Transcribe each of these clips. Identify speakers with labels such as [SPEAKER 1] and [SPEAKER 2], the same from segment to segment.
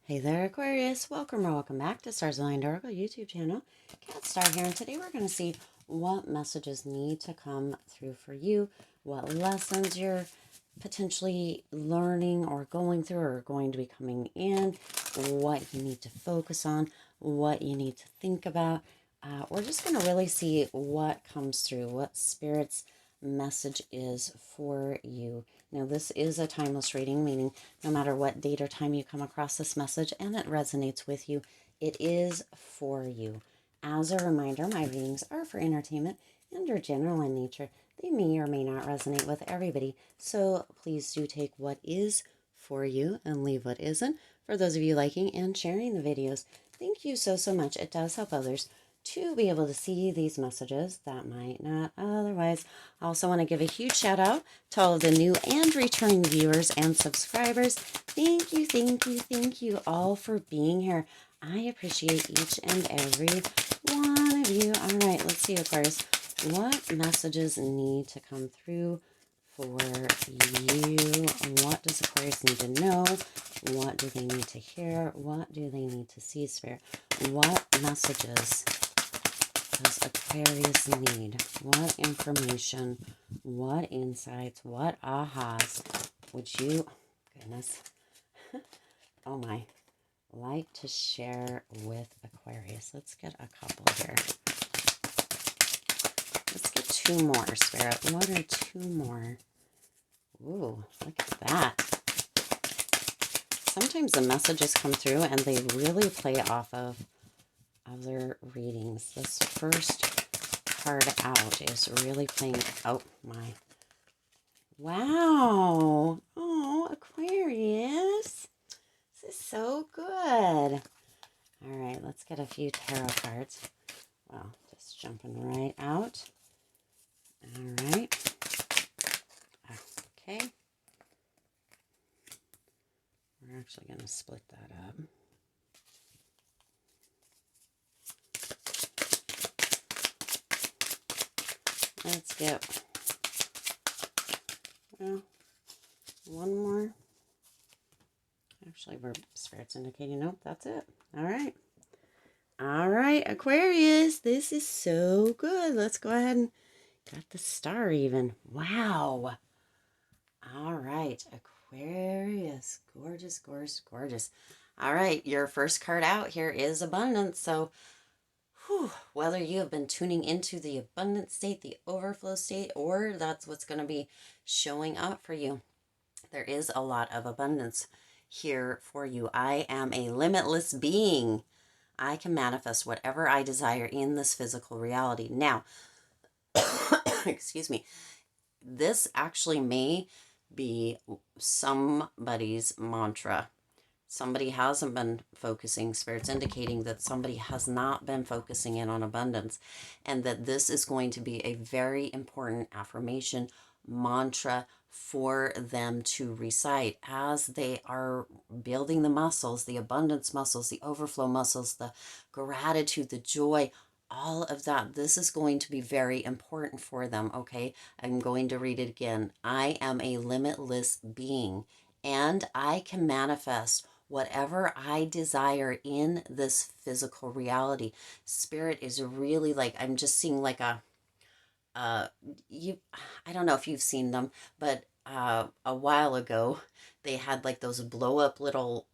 [SPEAKER 1] Hey there, Aquarius. Welcome or welcome back to Stars Aligned Oracle YouTube channel. Cat Star here, and today we're going to see what messages need to come through for you, what lessons you're potentially learning or going through or going to be coming in, what you need to focus on, what you need to think about. We're just going to really see what comes through, what Spirit's message is for you. Now, this is a timeless reading, meaning no matter what date or time you come across this message and it resonates with you, it is for you. As a reminder, my readings are for entertainment and are general in nature. They may or may not resonate with everybody, so please do take what is for you and leave what isn't. For those of you liking and sharing the videos, thank you so much. It does help others to be able to see these messages that might not otherwise. I also want to give a huge shout out to all of the new and returning viewers and subscribers. Thank you all for being here. I appreciate each and every one of you. All right, let's see, Aquarius. What messages need to come through for you? What does Aquarius need to know? What do they need to hear? What do they need to see, Spirit? What messages does Aquarius need? What information, what insights, what ahas would you, goodness, oh my, like to share with Aquarius? Let's get a couple here. Let's get two more, Spirit. One or two more. Ooh, look at that. Sometimes the messages come through and they really play off of other readings. This first card out is really playing. Oh my. Wow. Oh, Aquarius. This is so good. All right, let's get a few tarot cards. Well, just jumping right out. All right. Okay. We're actually going to split that up. Let's get, well, one more. Actually, Spirit's indicating, nope, that's it. All right. All right, Aquarius, this is so good. Let's go ahead and got the star even. Wow. All right, Aquarius. Gorgeous, gorgeous, gorgeous. All right, your first card out here is abundance. So, whether you have been tuning into the abundant state, the overflow state, or that's what's going to be showing up for you, there is a lot of abundance here for you. I am a limitless being. I can manifest whatever I desire in this physical reality. Now, excuse me, this actually may be somebody's mantra. Somebody hasn't been focusing. Spirit's indicating that somebody has not been focusing in on abundance, and that this is going to be a very important affirmation mantra for them to recite as they are building the muscles, the abundance muscles, the overflow muscles, the gratitude, the joy, all of that. This is going to be very important for them, okay? I'm going to read it again. I am a limitless being, and I can manifest whatever I desire in this physical reality. Spirit is really like, I'm just seeing like a, I don't know if you've seen them, but a while ago they had like those blow up little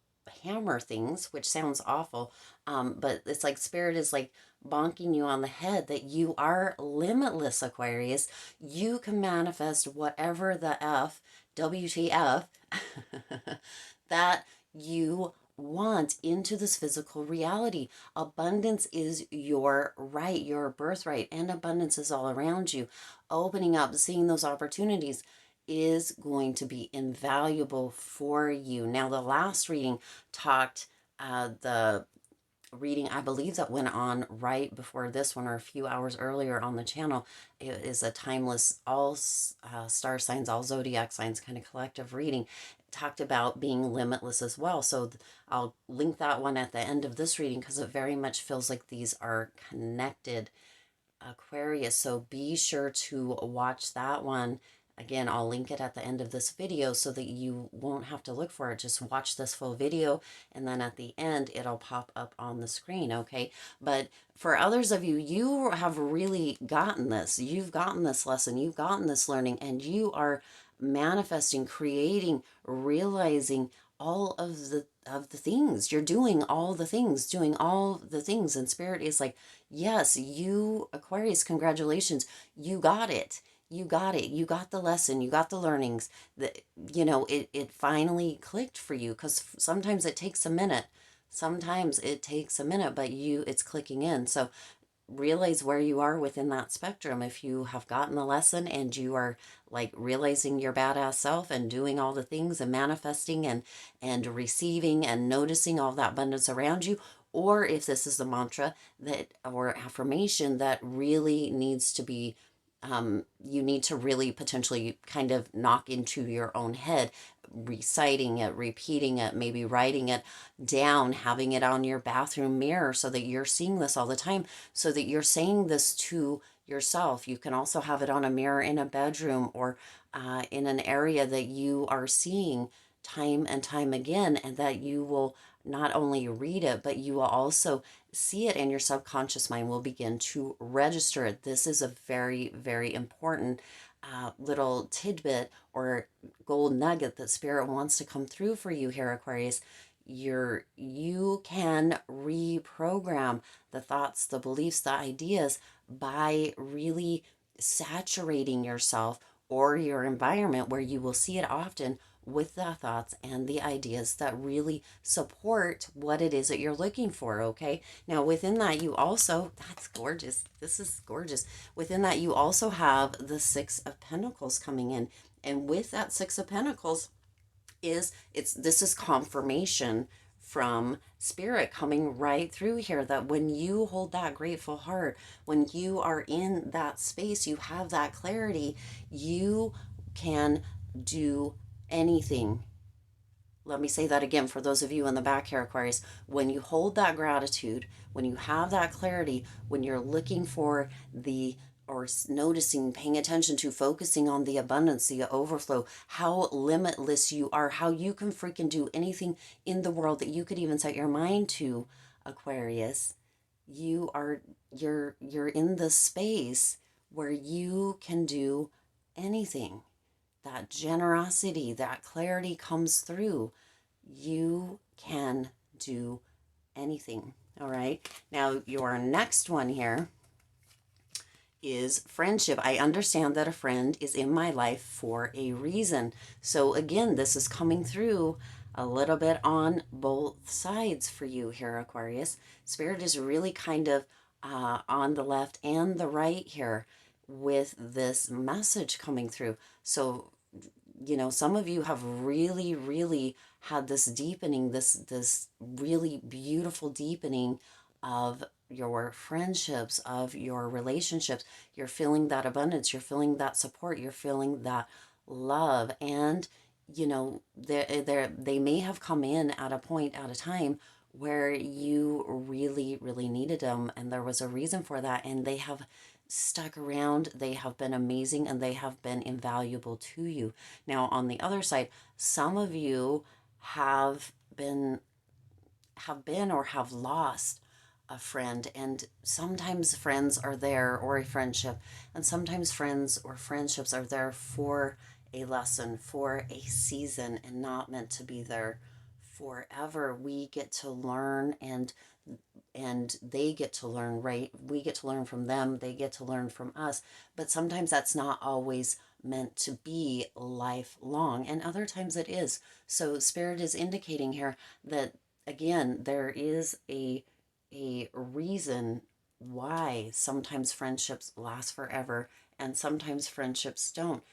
[SPEAKER 1] hammer things, which sounds awful, but it's like Spirit is like bonking you on the head that you are limitless, Aquarius. You can manifest whatever the WTF that you want into this physical reality. Abundance is your right, your birthright, and abundance is all around you. Opening up, seeing those opportunities is going to be invaluable for you. Now, the last reading talked, the reading I believe that went on right before this one or a few hours earlier on the channel, it is a timeless all star signs, all zodiac signs kind of collective reading. It talked about being limitless as well, so I'll link that one at the end of this reading because it very much feels like these are connected, Aquarius. So be sure to watch that one Again, I'll link it at the end of this video so that you won't have to look for it. Just watch this full video, and then at the end, it'll pop up on the screen, okay? But for others of you, you have really gotten this. You've gotten this lesson. You've gotten this learning, and you are manifesting, creating, realizing all of the things. You're doing all the things, and Spirit is like, yes, you, Aquarius, congratulations, you got it. You got it. You got the lesson. You got the learnings. That, it finally clicked for you, because sometimes it takes a minute. Sometimes it takes a minute, but it's clicking in. So realize where you are within that spectrum. If you have gotten the lesson and you are like realizing your badass self and doing all the things and manifesting and receiving and noticing all that abundance around you, or if this is the mantra that or affirmation that really needs to be you need to really potentially kind of knock into your own head, reciting it, repeating it, maybe writing it down, having it on your bathroom mirror so that you're seeing this all the time, so that you're saying this to yourself. You can also have it on a mirror in a bedroom, or in an area that you are seeing time and time again, and that you will not only read it, but you will also see it, and your subconscious mind will begin to register it. This is a very, very important little tidbit or gold nugget that Spirit wants to come through for you here, Aquarius. You can reprogram the thoughts, the beliefs, the ideas by really saturating yourself or your environment, where you will see it often with the thoughts and the ideas that really support what it is that you're looking for, okay? Now, within that, you also, that's gorgeous. This is gorgeous. Within that, you also have the Six of Pentacles coming in. And with that Six of Pentacles, this is confirmation from Spirit coming right through here, that when you hold that grateful heart, when you are in that space, you have that clarity, you can do anything. Let me say that again for those of you in the back here, Aquarius. When you hold that gratitude, when you have that clarity, when you're looking for or noticing, paying attention to, focusing on the abundance, the overflow, how limitless you are, how you can freaking do anything in the world that you could even set your mind to, Aquarius. You're in the space where you can do anything. That generosity, that clarity comes through. You can do anything. All right. Now, your next one here is friendship. I understand that a friend is in my life for a reason. So, again, this is coming through a little bit on both sides for you here, Aquarius. Spirit is really kind of on the left and the right here with this message coming through. So, some of you have really, really had this deepening, this really beautiful deepening of your friendships, of your relationships. You're feeling that abundance, you're feeling that support, you're feeling that love. And, they may have come in at a point, at a time where you really, really needed them. And there was a reason for that. And they have stuck around, they have been amazing, and they have been invaluable to you. Now, on the other side, some of you have been or have lost a friend, and sometimes friends are there, or a friendship, and sometimes friends or friendships are there for a lesson, for a season, and not meant to be there forever. We get to learn, and they get to learn, right? We get to learn from them, they get to learn from us. But sometimes that's not always meant to be lifelong, and other times it is. So Spirit is indicating here that, again, there is a reason why sometimes friendships last forever and sometimes friendships don't.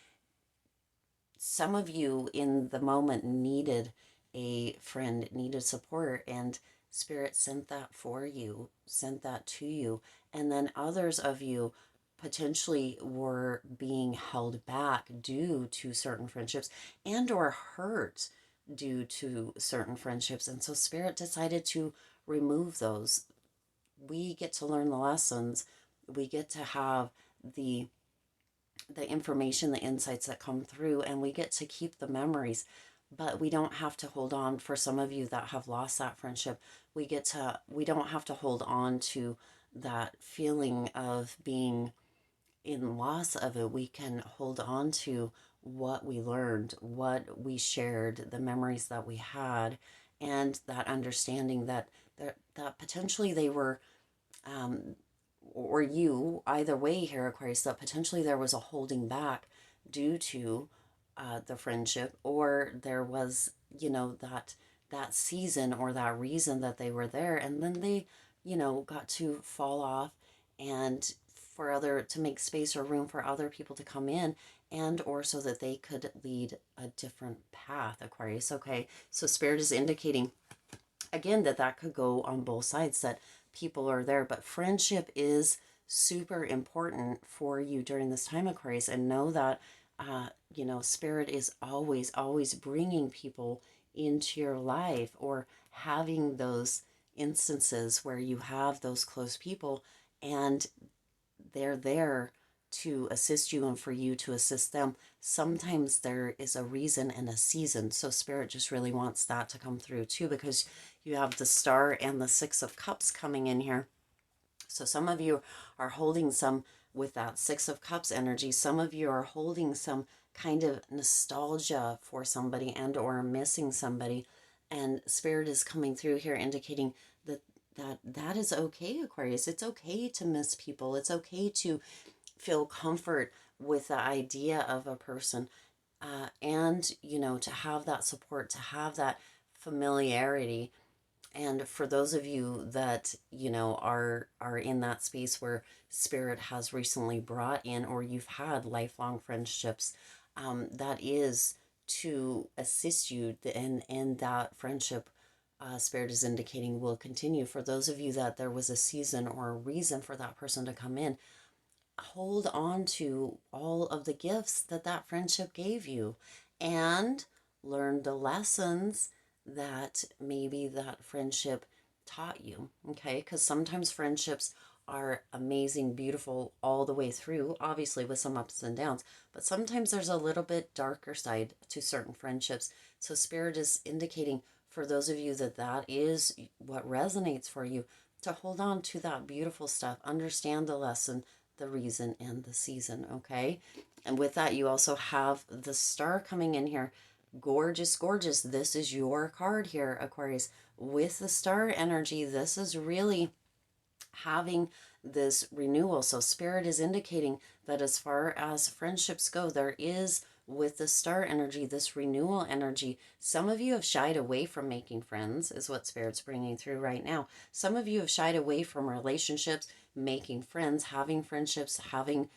[SPEAKER 1] Some of you in the moment needed a friend, needed support, and Spirit sent that for you, sent that to you. And then others of you potentially were being held back due to certain friendships and or hurt due to certain friendships. And so Spirit decided to remove those. We get to learn the lessons. We get to have the the information, the insights that come through, and we get to keep the memories. But we don't have to hold on. For some of you that have lost that friendship, we don't have to hold on to that feeling of being in loss of it. We can hold on to what we learned, what we shared, the memories that we had, and that understanding that potentially they were, um, or you, either way here, Aquarius, that potentially there was a holding back due to the friendship, or there was, that season or that reason that they were there, and then they, got to fall off, and for other to make space or room for other people to come in, and or so that they could lead a different path, Aquarius. Okay, so Spirit is indicating again that could go on both sides, that people are there, but friendship is super important for you during this time, Aquarius, and know that Spirit is always bringing people into your life, or having those instances where you have those close people, and they're there to assist you and for you to assist them. Sometimes there is a reason and a season. So Spirit just really wants that to come through too, because you have the Star and the Six of Cups coming in here. So some of you are holding some with that Six of Cups energy. Some of you are holding some kind of nostalgia for somebody and or missing somebody. And Spirit is coming through here indicating that is okay, Aquarius. It's okay to miss people. It's okay to feel comfort with the idea of a person, and to have that support, to have that familiarity. And for those of you that are in that space where Spirit has recently brought in, or you've had lifelong friendships, that is to assist you, and that friendship, Spirit is indicating, will continue. For those of you that there was a season or a reason for that person to come in, hold on to all of the gifts that friendship gave you, and learn the lessons that maybe that friendship taught you. Okay, because sometimes friendships are amazing, beautiful all the way through, obviously with some ups and downs, but sometimes there's a little bit darker side to certain friendships. So Spirit is indicating, for those of you that is what resonates for you, to hold on to that beautiful stuff, understand the lesson, the reason, and the season. Okay, and with that, you also have the Star coming in here. Gorgeous, gorgeous. This is your card here, Aquarius. With the Star energy, this is really having this renewal. So Spirit is indicating that as far as friendships go, there is, with the Star energy, this renewal energy. Some of you have shied away from making friends, is what Spirit's bringing through right now. Some of you have shied away from relationships, making friends, having friendships, having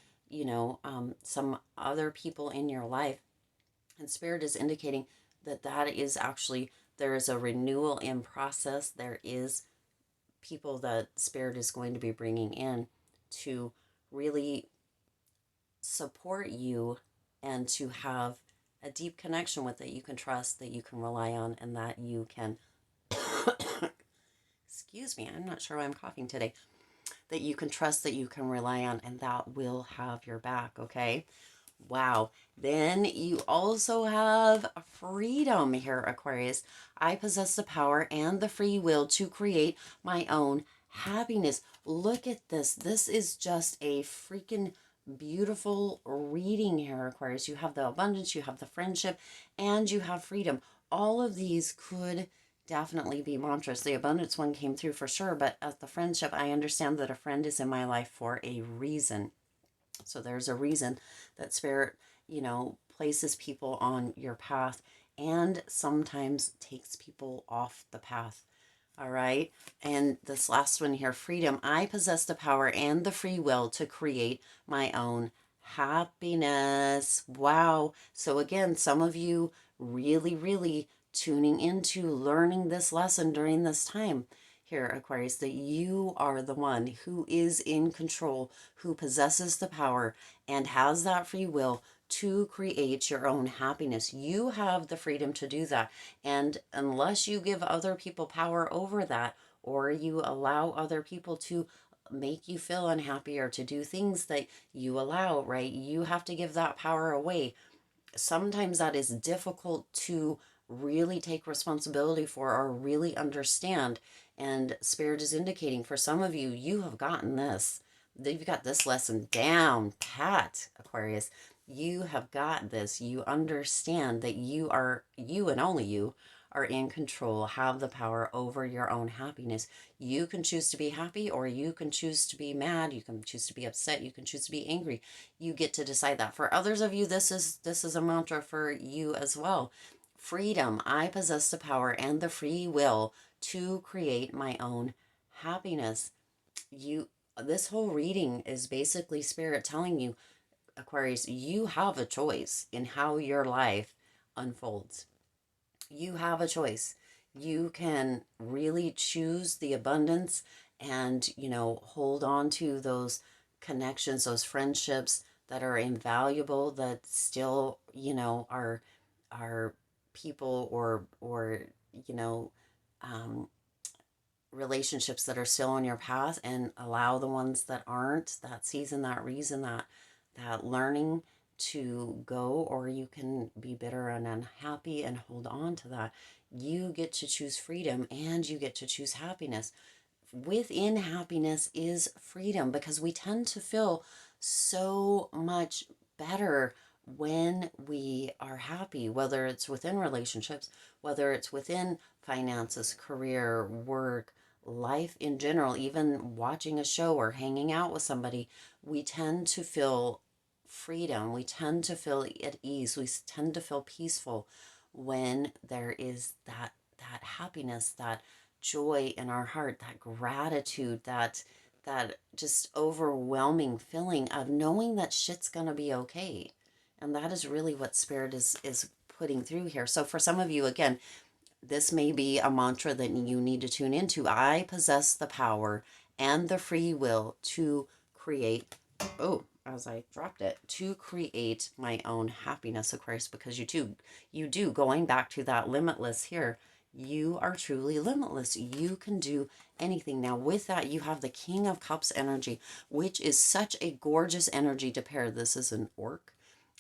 [SPEAKER 1] some other people in your life. And Spirit is indicating that is actually, there is a renewal in process. There is people that Spirit is going to be bringing in to really support you, and to have a deep connection with, that you can trust, that you can rely on, and that you can excuse me, I'm not sure why I'm coughing today, that you can trust, that you can rely on, and that will have your back. Okay, wow. Then you also have freedom here, Aquarius. I possess the power and the free will to create my own happiness. Look at this. This is just a freaking beautiful reading here, Aquarius. You have the abundance, you have the friendship, and you have freedom. All of these could definitely be mantras. The abundance one came through for sure, but at the friendship, I understand that a friend is in my life for a reason. So there's a reason that Spirit, places people on your path, and sometimes takes people off the path. All right. And this last one here, freedom. I possess the power and the free will to create my own happiness. Wow. So again, some of you really, really tuning into learning this lesson during this time here, Aquarius, that you are the one who is in control, who possesses the power and has that free will to create your own happiness. You have the freedom to do that. And unless you give other people power over that, or you allow other people to make you feel unhappy or to do things that you allow, right? You have to give that power away. Sometimes that is difficult to really take responsibility for or really understand. And Spirit is indicating for some of you, you have gotten this. You've got this lesson down pat, Aquarius. You have got this. You understand that you are, you and only you are in control, have the power over your own happiness. You can choose to be happy or you can choose to be mad. You can choose to be upset. You can choose to be angry. You get to decide that. For others of you, this is a mantra for you as well. Freedom. I possess the power and the free will to create my own happiness. You This whole reading is basically Spirit telling you, Aquarius, you have a choice in how your life unfolds. You have a choice. You can really choose the abundance and, hold on to those connections, those friendships that are invaluable, that still, are people or, you know, um, relationships that are still on your path, and allow the ones that aren't, that season, that reason, that learning to go. Or you can be bitter and unhappy and hold on to that. You get to choose freedom and you get to choose happiness. Within happiness is freedom, because we tend to feel so much better when we are happy, whether it's within relationships, whether it's within finances, career, work, life in general, even watching a show or hanging out with somebody. We tend to feel freedom. We tend to feel at ease. We tend to feel peaceful when there is that happiness, that joy in our heart, that gratitude, that just overwhelming feeling of knowing that shit's gonna be okay. And that is really what Spirit is putting through here. So for some of you, again, this may be a mantra that you need to tune into. I possess the power and the free will to create, oh, as I dropped it, to create my own happiness, Aquarius, because you do, going back to that limitless here, you are truly limitless. You can do anything. Now, with that, you have the King of Cups energy, which is such a gorgeous energy to pair. This is an orc,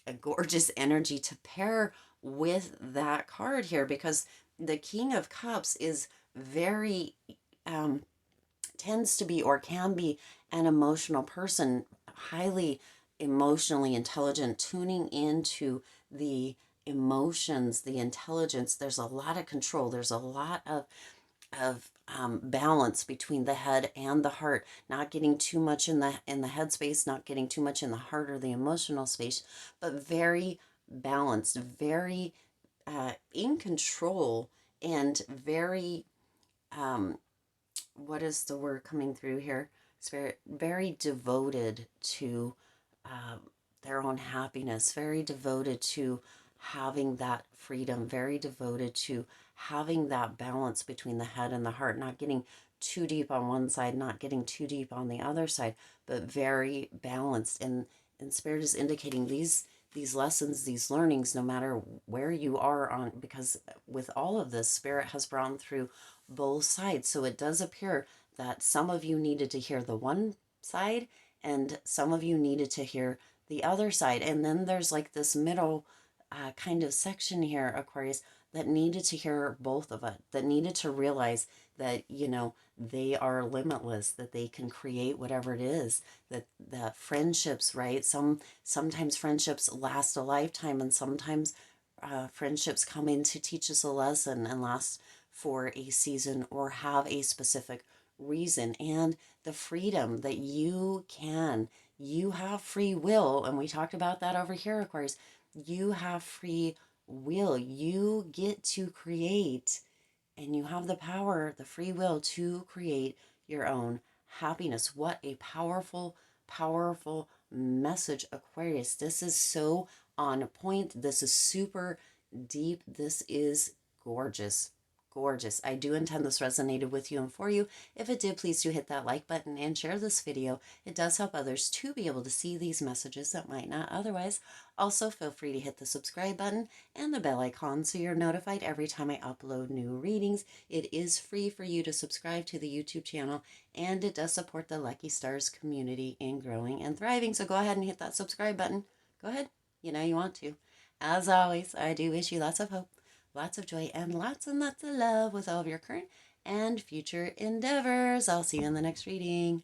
[SPEAKER 1] a gorgeous energy to pair with that card here, because the King of Cups is very, um, tends to be or can be an emotional person, highly emotionally intelligent, tuning into the emotions, the intelligence. There's a lot of control. There's a lot of balance between the head and the heart, not getting too much in the head space, not getting too much in the heart or the emotional space, but very balanced, very in control, and very, um, what is the word coming through here? Spirit, very devoted to uh, their own happiness, very devoted to having that freedom, very devoted to having that balance between the head and the heart, not getting too deep on one side, not getting too deep on the other side, but very balanced. And Spirit is indicating these lessons, these learnings, no matter where you are on, because with all of this, Spirit has brought through both sides. So it does appear that some of you needed to hear the one side and some of you needed to hear the other side. And then there's like this middle kind of section here, Aquarius, that needed to hear both of it, that needed to realize that, they are limitless, that they can create whatever it is, that the friendships, right? Sometimes friendships last a lifetime, and sometimes friendships come in to teach us a lesson and last for a season or have a specific reason. And the freedom that you have free will, and we talked about that over here, of course. You have free will. You get to create, and you have the power, the free will to create your own happiness. What a powerful, powerful message, Aquarius. This is so on point. This is super deep. This is gorgeous. gorgeous. I do intend this resonated with you and for you. If it did, please do hit that like button and share this video. It does help others to be able to see these messages that might not otherwise. Also, feel free to hit the subscribe button and the bell icon so you're notified every time I upload new readings. It is free for you to subscribe to the YouTube channel, and it does support the Lucky Stars community in growing and thriving. So go ahead and hit that subscribe button. Go ahead. You know you want to. As always, I do wish you lots of hope, lots of joy, and lots of love with all of your current and future endeavors. I'll see you in the next reading.